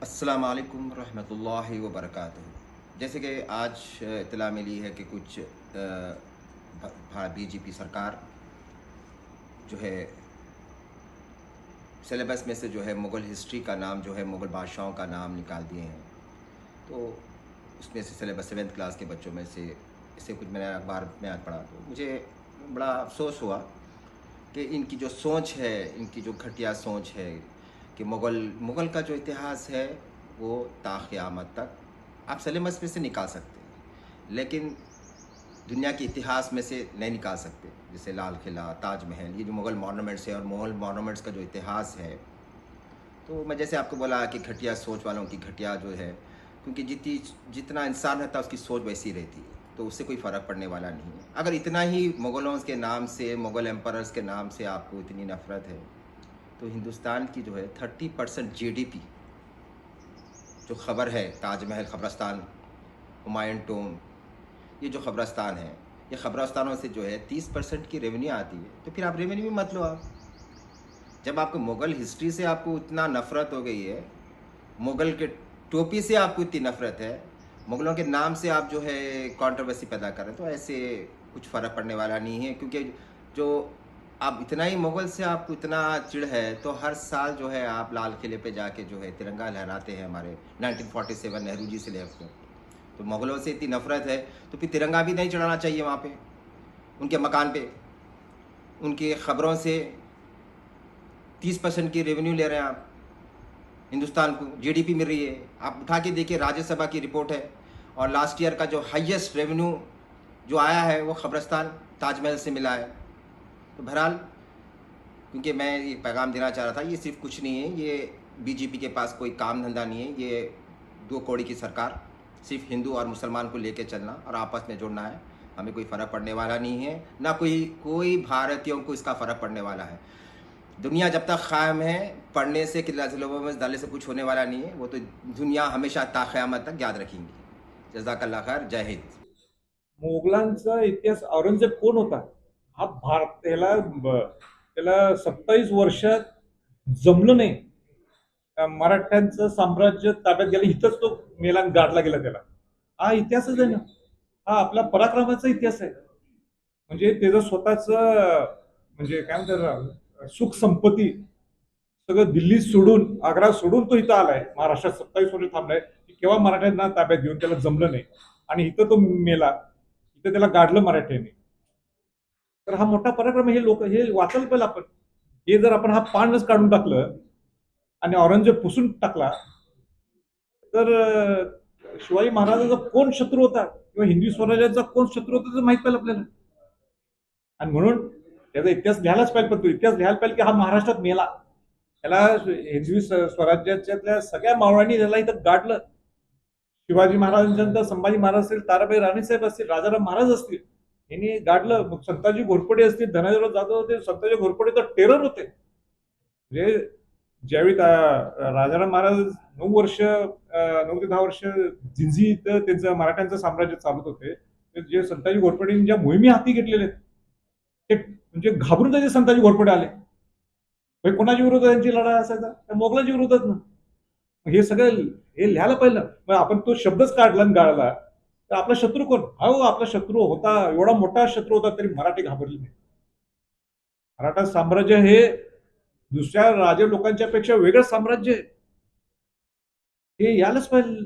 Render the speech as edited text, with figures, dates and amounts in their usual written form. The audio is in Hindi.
अस्सलाम वालेकुम रहमतुल्लाहि व बरकातहू। जैसे कि आज इत्तला मिली है कि कुछ बीजेपी सरकार जो है सिलेबस में से जो है मुग़ल हिस्ट्री का नाम जो है मुग़ल बादशाहों का नाम निकाल दिए हैं। तो उसमें से सिलेबस 7th क्लास के बच्चों में से इसे कुछ मैंने अखबार में आज पढ़ा तो मुझे बड़ा अफ़सोस हुआ कि इनकी जो सोच है, इनकी जो घटिया सोच है कि मुग़ल का जो इतिहास है वो ता क़यामत तक आप सिलेबस में से निकाल सकते हैं, लेकिन दुनिया के इतिहास में से नहीं निकाल सकते। जैसे लाल किला, ताजमहल, ये जो मुग़ल मॉन्यूमेंट्स है और मुग़ल मॉन्यूमेंट्स का जो इतिहास है, तो मैं जैसे आपको बोला कि घटिया सोच वालों की घटिया जो है, क्योंकि जितना इंसान रहता है उसकी सोच वैसी रहती है, तो उससे कोई फ़र्क पड़ने वाला नहीं है। अगर इतना ही मुग़लों के नाम से, मुग़ल एम्परर्स के नाम से आपको इतनी नफ़रत है, तो हिंदुस्तान की जो है 30% जीडीपी जो खबर है, ताजमहल क़ब्रिस्तान, हुमायूं टोम्ब, ये जो क़ब्रिस्तान है, ये क़ब्रिस्तानों से जो है 30% की रेवेन्यू आती है, तो फिर आप रेवेन्यू भी मत लो आप। जब आपको मुग़ल हिस्ट्री से आपको इतना नफ़रत हो गई है, मुग़ल के टोपी से आपको इतनी नफ़रत है, मुग़लों के नाम से आप जो है कंट्रोवर्सी पैदा कर रहे हैं, तो ऐसे कुछ फ़र्क पड़ने वाला नहीं है, क्योंकि जो आप इतना ही मुग़ल से आपको इतना चिढ़ है, तो हर साल जो है आप लाल किले पे जाके जो है तिरंगा लहराते हैं हमारे 1947 नेहरू जी से लेकर। तो मुग़लों से इतनी नफ़रत है, तो फिर तिरंगा भी नहीं चढ़ाना चाहिए वहाँ पे, उनके मकान पे। उनकी खबरों से 30% की रेवेन्यू ले रहे हैं आप, हिंदुस्तान को जीडीपी मिल रही है। आप उठा के देखिए, राज्यसभा की रिपोर्ट है, और लास्ट ईयर का जो हाईएस्ट रेवेन्यू जो आया है वो क़ब्रिस्तान, ताजमहल से मिला है। तो बहरहाल, क्योंकि मैं ये पैगाम देना चाह रहा था, ये सिर्फ कुछ नहीं है, ये बीजेपी के पास कोई काम धंधा नहीं है, ये दो कौड़ी की सरकार, सिर्फ हिंदू और मुसलमान को लेके चलना और आपस में जोड़ना है। हमें कोई फ़र्क पड़ने वाला नहीं है, ना कोई कोई भारतीयों को इसका फ़र्क पड़ने वाला है। दुनिया जब तक कायम है, पढ़ने से लोगों में डालने से कुछ होने वाला नहीं है, वो तो दुनिया हमेशा ता क़यामत तक याद रखेंगी। जज़ाकल्लाह खैर, जय हिंद। मोगलांचा इतिहास औरंगजेब कोण होता? हा भारत त्याला 27 वर्षात जमलं नाही. मराठ्यांचं साम्राज्य ताब्यात गेलं, इथंच तो मेला आणि गाडला गेला त्याला. हा इतिहासच आहे ना. हा आपला पराक्रमाचा इतिहास आहे. म्हणजे त्याचं स्वतःच म्हणजे काय म्हणतात सुख संपत्ती सगळं दिल्ली सोडून, आग्रा सोडून तो इथं आलाय. महाराष्ट्रात 27 वर्ष थांबलाय. केव्हा मराठ्यांना ताब्यात घेऊन त्याला जमलं नाही. आणि इथं तो मेला. इथं त्याला गाडलं मराठ्यांनी. तर हा मोठा पराक्रम हे लोक हे वाचायला पाहिजे आपण. हे जर आपण हा पानच काढून टाकलं आणि औरंगजेब पुसून टाकला, तर शिवाजी महाराजांचा कोण शत्रू होता किंवा हिंदवी स्वराज्याचा कोण शत्रू होता ते माहित पाहिजे आपल्याला. आणि म्हणून त्याचा इतिहास लिहायलाच पाहिजे, पण तो इतिहास लिहायला पाहिजे की हा महाराष्ट्रात मेला. त्याला हिंदवी स्वराज्याच्या सगळ्या मावळ्यांनी त्याला इथं गाडलं. शिवाजी महाराजांच्या संभाजी महाराज असतील, ताराबाई राणीसाहेब असतील, राजाराम महाराज असतील, यांनी गाडलं. मग संताजी घोरपडे असतील, धनाजीराव जाधव होते, संताजी घोरपडे तर टेरर होते. म्हणजे ज्यावेळी राजाराम महाराज 9 वर्ष 9 ते 10 वर्ष जिंजी इथं त्यांचं मराठ्यांचं साम्राज्य चालत होते, जे संताजी घोरपडेंनी ज्या मोहिमे हाती घेतलेले ते म्हणजे घाबरून त्याचे संताजी घोरपडे आले. कोणाच्या विरोधात त्यांची लढाई असायचा? त्या मोगलांच्या विरोधात ना. हे सगळं हे लिहायला पाहिजे. मग आपण तो शब्दच काढला आणि गाळला, तर आपला शत्रू कोण? हो, आपला शत्रू होता, एवढा मोठा शत्रू होता तरी मराठी घाबरले नाही. मराठा साम्राज्य हे दुसऱ्या राजे लोकांच्या पेक्षा वेगळं साम्राज्य आहे. हे यायलाच पाहिजे.